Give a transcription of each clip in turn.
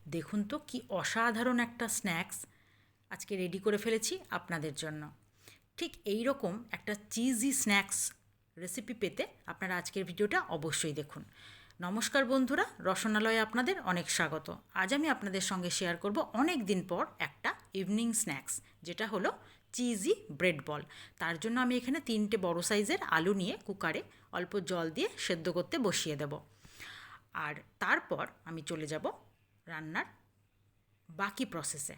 দেখুন তো কি অসাধারণ একটা স্ন্যাক্স আজকে রেডি করে ফেলেছি আপনাদের জন্য। ঠিক এই রকম একটা চিজি স্ন্যাক্স রেসিপি পেতে আপনারা আজকের ভিডিওটা অবশ্যই দেখুন। নমস্কার বন্ধুরা, রসনালয়ে আপনাদের অনেক স্বাগত। আজ আমি আপনাদের সঙ্গে শেয়ার করব অনেক দিন পর একটা ইভিনিং স্ন্যাক্স, যেটা হলো চিজি ব্রেড বল। তার জন্য আমি এখানে 3টে বড় সাইজের আলু নিয়ে কুকারে অল্প জল দিয়ে সেদ্ধ করতে বসিয়ে দেব। আর তারপর আমি চলে যাব রান্নার বাকি প্রসেসে।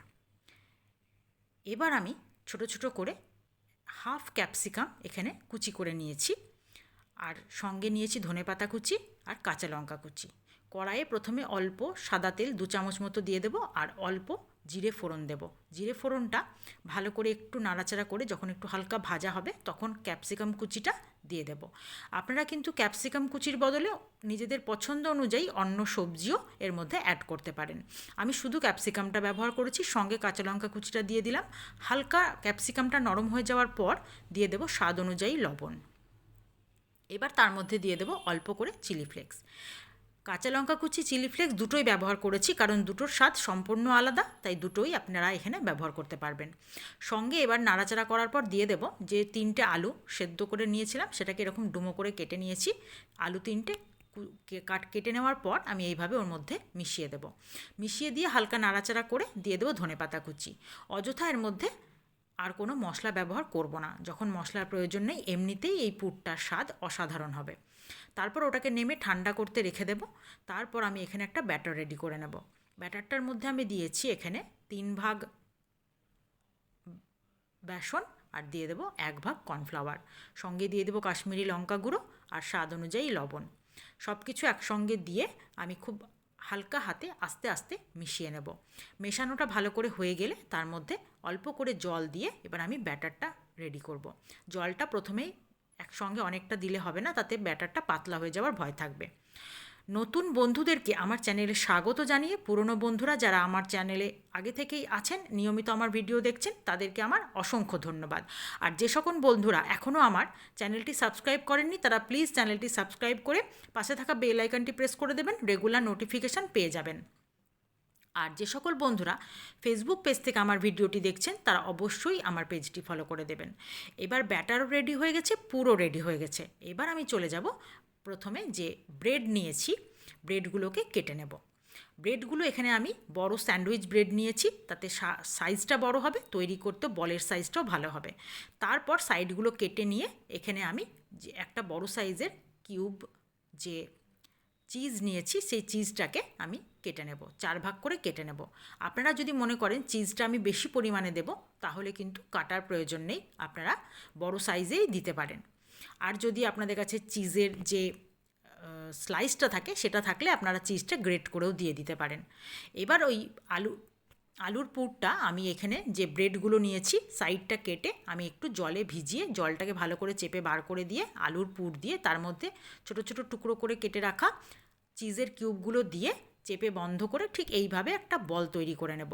এবার আমি ছোট ছোট করে হাফ ক্যাপসিকাম এখানে কুচি করে নিয়েছি, আর সঙ্গে নিয়েছি ধনেপাতা কুচি আর কাঁচা লঙ্কা কুচি। কড়াইয়ে প্রথমে অল্প সাদা তেল 2 চামচ মতো দিয়ে দেবো, আর অল্প জিরে ফোড়ন দেব। জিরে ফোড়নটা ভালো করে একটু নাড়াচাড়া করে যখন একটু হালকা ভাজা হবে তখন ক্যাপসিকাম কুচিটা দিয়ে দেব। আপনারা কিন্তু ক্যাপসিকাম কুচির বদলে নিজেদের পছন্দ অনুযায়ী অন্য সবজিও এর মধ্যে অ্যাড করতে পারেন। আমি শুধু ক্যাপসিকামটা ব্যবহার করেছি, সঙ্গে কাঁচা লঙ্কা কুচিটা দিয়ে দিলাম। হালকা ক্যাপসিকামটা নরম হয়ে যাওয়ার পর দিয়ে দেব স্বাদ অনুযায়ী লবণ। এবার তার মধ্যে দিয়ে দেবো অল্প করে চিলি ফ্লেক্স। কাঁচা লঙ্কা কুচি, চিলি ফ্লেক্স দুটোই ব্যবহার করেছি, কারণ দুটোর স্বাদ সম্পূর্ণ আলাদা, তাই দুটোই আপনারা এখানে ব্যবহার করতে পারবেন। সঙ্গে এবার নাড়াচাড়া করার পর দিয়ে দেব যে 3টে আলু সেদ্ধ করে নিয়েছিলাম, সেটাকে এরকম ডুমো করে কেটে নিয়েছি। আলু 3টে কেটে নেওয়ার পর আমি এইভাবে ওর মধ্যে মিশিয়ে দেব। মিশিয়ে দিয়ে হালকা নাড়াচাড়া করে দিয়ে দেবো ধনেপাতা কুচি। অযথা এর মধ্যে আর কোনো মশলা ব্যবহার করব না, যখন মশলার প্রয়োজন নেই, এমনিতেই এই পুরটার স্বাদ অসাধারণ হবে। তারপর ওটাকে নেমে ঠান্ডা করতে রেখে দেব। তারপর আমি এখানে একটা ব্যাটার রেডি করে নেব। ব্যাটারটার মধ্যে আমি দিয়েছি এখানে 3 ভাগ বেসন, আর দিয়ে দেবো 1 ভাগ কর্নফ্লাওয়ার। সঙ্গে দিয়ে দেবো কাশ্মীরি লঙ্কা গুঁড়ো আর স্বাদ অনুযায়ী লবণ। সব কিছু একসঙ্গে দিয়ে আমি খুব হালকা হাতে আস্তে আস্তে মিশিয়ে নেব। মেশানোটা ভালো করে হয়ে গেলে তার মধ্যে অল্প করে জল দিয়ে এবার আমি ব্যাটারটা রেডি করব। জলটা প্রথমেই একসঙ্গে অনেকটা দিলে হবে না, তাতে ব্যাটারটা পাতলা হয়ে যাওয়ার ভয় থাকবে। নতুন বন্ধুদেরকে আমার চ্যানেলে স্বাগত জানিয়ে, পুরনো বন্ধুরা যারা আমার চ্যানেলে আগে থেকেই আছেন, নিয়মিত আমার ভিডিও দেখছেন, তাদেরকে আমার অসংখ্য ধন্যবাদ। আর যে সকল বন্ধুরা এখনও আমার চ্যানেলটি সাবস্ক্রাইব করেননি, তারা প্লিজ চ্যানেলটি সাবস্ক্রাইব করে পাশে থাকা বেল আইকনটি প্রেস করে দেবেন, রেগুলার নোটিফিকেশান পেয়ে যাবেন। আর যে সকল বন্ধুরা ফেসবুক পেজ থেকে আমার ভিডিওটি দেখছেন, তারা অবশ্যই আমার পেজটি ফলো করে দেবেন। এবার ব্যাটারও রেডি হয়ে গেছে, পুরো রেডি হয়ে গেছে। এবার আমি চলে যাব, প্রথমে যে ব্রেড নিয়েছি ব্রেডগুলোকে কেটে নেব। ব্রেডগুলো এখানে আমি বড় স্যান্ডউইচ ব্রেড নিয়েছি, তাতে সাইজটা বড় হবে, তৈরি করতে বলের সাইজটাও ভালো হবে। তারপর সাইডগুলো কেটে নিয়ে এখানে আমি যে একটা বড় সাইজের কিউব যে চিজ নিয়েছি, সেই চিজটাকে আমি কেটে নেব, 4 ভাগ করে কেটে নেব। আপনারা যদি মনে করেন চিজটা আমি বেশি পরিমাণে দেব, তাহলে কিন্তু কাটার প্রয়োজন নেই, আপনারা বড় সাইজেই দিতে পারেন। আর যদি আপনাদের কাছে চিজের যে স্লাইসটা থাকে, সেটা থাকলে আপনারা চিজটা গ্রেট করেও দিয়ে দিতে পারেন। এবার ওই আলুর পুরটা আমি এখানে যে ব্রেডগুলো নিয়েছি সাইডটা কেটে আমি একটু জলে ভিজিয়ে জলটাকে ভালো করে চেপে বার করে দিয়ে আলুর পুর দিয়ে তার মধ্যে ছোট ছোট টুকরো করে কেটে রাখা চিজের কিউবগুলো দিয়ে চেপে বন্ধ করে ঠিক এইভাবে একটা বল তৈরি করে নেব।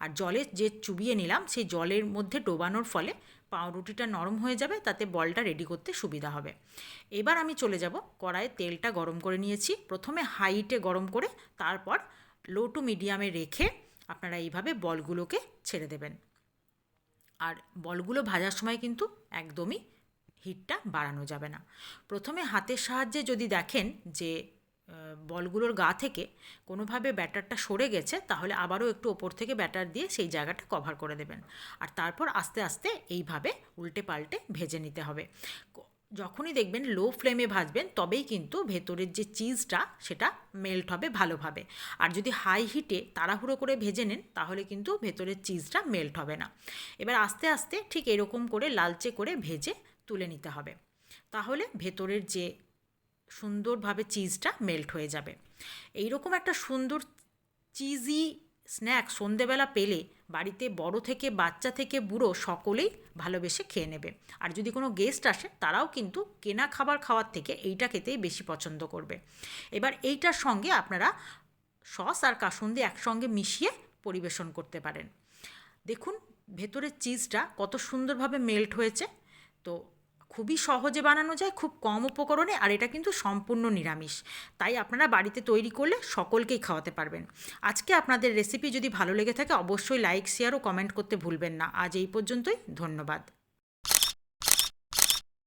আর জলে যে চুবিয়ে নিলাম, সেই জলের মধ্যে ডোবানোর ফলে পাউরুটিটা নরম হয়ে যাবে, তাতে বলটা রেডি করতে সুবিধা হবে। এবার আমি চলে যাব, কড়াইয়ে তেলটা গরম করে নিয়েছি, প্রথমে হাইটে গরম করে তারপর লো টু মিডিয়ামে রেখে আপনারা এইভাবে বলগুলোকে ছেড়ে দেবেন। আর বলগুলো ভাজার সময় কিন্তু একদমই হিটটা বাড়ানো যাবে না। প্রথমে হাতের সাহায্যে যদি দেখেন যে বলগুলোর গা থেকে কোনোভাবে ব্যাটারটা সরে গেছে, তাহলে আবারও একটু ওপর থেকে ব্যাটার দিয়ে সেই জায়গাটা কভার করে দেবেন। আর তারপর আস্তে আস্তে এইভাবে উল্টে পাল্টে ভেজে নিতে হবে। যখনই দেখবেন লো ফ্লেমে ভাজবেন, তবেই কিন্তু ভেতরের যে চিজটা সেটা মেল্ট হবে ভালোভাবে। আর যদি হাই হিটে তাড়াহুড়ো করে ভেজে নেন, তাহলে কিন্তু ভেতরের চিজটা মেল্ট হবে না। এবার আস্তে আস্তে ঠিক এরকম করে লালচে করে ভেজে তুলে নিতে হবে, তাহলে ভেতরের যে সুন্দরভাবে চিজটা মেল্ট হয়ে যাবে। এই রকম একটা সুন্দর চিজি স্ন্যাক সন্ধেবেলা পেলে বাড়িতে বড় থেকে বাচ্চা থেকে বুড়ো সকলেই ভালোবেসে খেয়ে নেবে। আর যদি কোনো গেস্ট আসে, তারাও কিন্তু কেনা খাবার খাওয়ার থেকে এইটা খেতেই বেশি পছন্দ করবে। এবার এইটার সঙ্গে আপনারা সস আর কাসুন্দি একসঙ্গে মিশিয়ে পরিবেশন করতে পারেন। দেখুন ভেতরের চিজটা কত সুন্দরভাবে মেল্ট হয়েছে। তো খুবই সহজে বানানো যায়, খুব কম উপকরণে, আর এটা কিন্তু সম্পূর্ণ নিরামিষ। তাই আপনারা বাড়িতে তৈরি করলে সকলকেই খাওয়াতে পারবেন। আজকে আপনাদের রেসিপি যদি ভালো লেগে থাকে অবশ্যই লাইক, শেয়ার ও কমেন্ট করতে ভুলবেন না। আজ এই পর্যন্তই, ধন্যবাদ।